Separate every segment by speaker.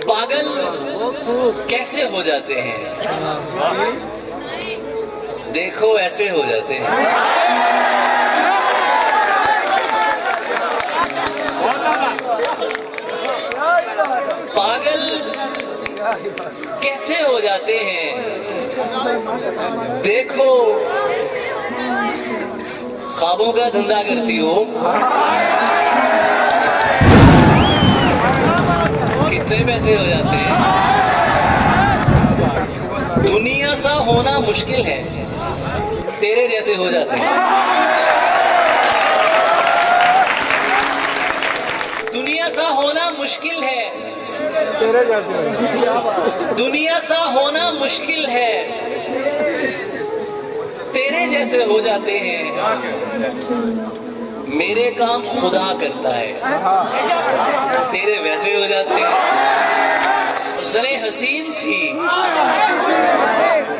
Speaker 1: पागल कैसे हो जाते हैं, देखो ऐसे हो जाते हैं। पागल कैसे हो जाते हैं, देखो ख्वाबों का धंधा करती हो, कितने पैसे हो जाते हैं। दुनिया सा होना मुश्किल है, तेरे जैसे हो जाते हैं। दुनिया सा होना मुश्किल है, दुनिया सा होना मुश्किल है, तेरे जैसे हो जाते हैं। मेरे काम खुदा करता है, तेरे वैसे हो जाते हैं। ज़रे हसीन थी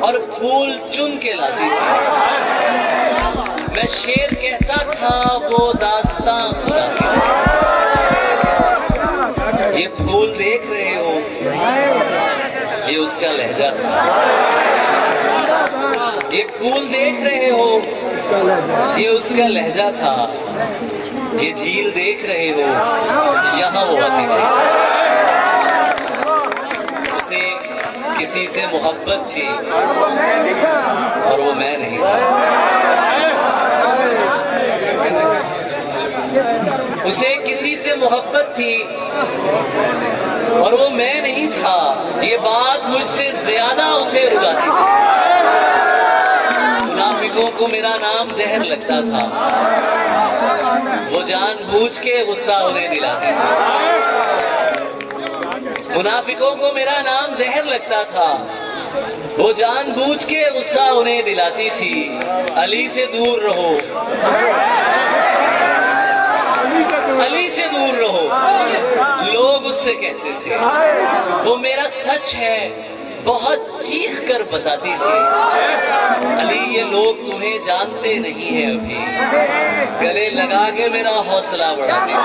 Speaker 1: और फूल चुन के लाती थी, मैं शेर कहता था वो दास्तां सुनाती थी। ये फूल देख रहे हो, ये उसका लहजा था। ये फूल देख रहे हो, ये उसका लहजा था। ये झील देख रहे हो, यहाँ वो आती थी। उसे किसी से मोहब्बत थी और वो मैं नहीं था। उसे किसी से मोहब्बत थी और वो मैं नहीं था। ये बात मुझसे ज्यादा उसे रुलाती थी। मुनाफिकों को मेरा नाम जहर लगता था, वो जानबूझ के गुस्सा उन्हें दिलाती थी। मुनाफिकों को मेरा नाम जहर लगता था, वो जानबूझ के गुस्सा उन्हें दिलाती थी। अली से दूर रहो, अली से दूर रहो, लोग उससे कहते थे। वो मेरा सच है बहुत चीख कर बताती थी। अली ये लोग तुम्हें जानते नहीं है अभी, गले लगा के मेरा हौसला बढ़ाती थी।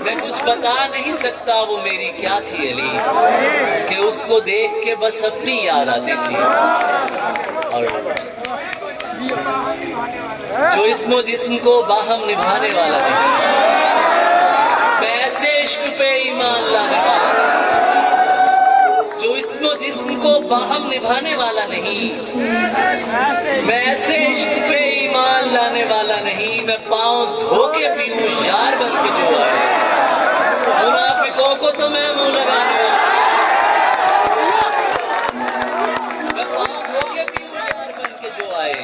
Speaker 1: मैं कुछ बता नहीं सकता वो मेरी क्या थी अली, कि उसको देख के बस अपनी याद आती थी। और जो इस्मो जिस्म को बाहम निभाने वाला नहीं, मैं ऐसे इश्क पे ईमान लाने वाला नहीं। जो इस्मो जिस्म को बाहम निभाने वाला नहीं, मैं ऐसे इश्क पे ईमान लाने वाला नहीं। मैं पाँव धो के पीऊं यार बन के जो आए, मुनाफिकों को तो मैं मुंह लगाने वाला, मैं पाँव धो के पीऊं यार बन के जो आए।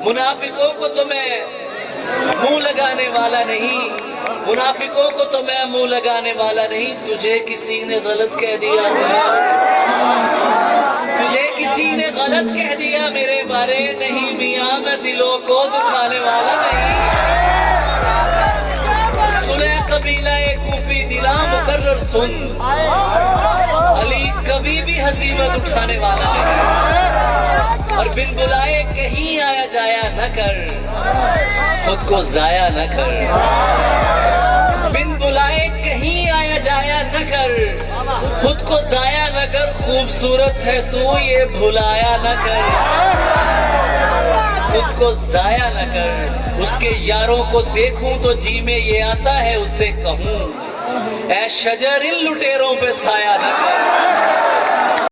Speaker 1: मुनाफिकों को तो मैं मुंह लगाने वाला नहीं, मुनाफिकों को तो मैं मुंह लगाने वाला नहीं। तुझे किसी ने गलत कह दिया, तुझे किसी ने गलत कह दिया मेरे बारे, नहीं मियां मैं दिलों को दुखाने वाला नहीं। सुने कबीला कूफी दिला मुकर्रर सुन, अली कभी भी हसीमत उठाने वाला नहीं। और बिन बुलाए कहीं आया जाया न कर, खुद को जाया न कर। बिन बुलाए कहीं आया जाया न कर, खुद को जाया न कर। खूबसूरत है तू ये भुलाया न कर, खुद को जाया न कर। उसके यारों को देखूं तो जी में ये आता है उससे कहूं, ऐ शजर इन लुटेरों पे साया न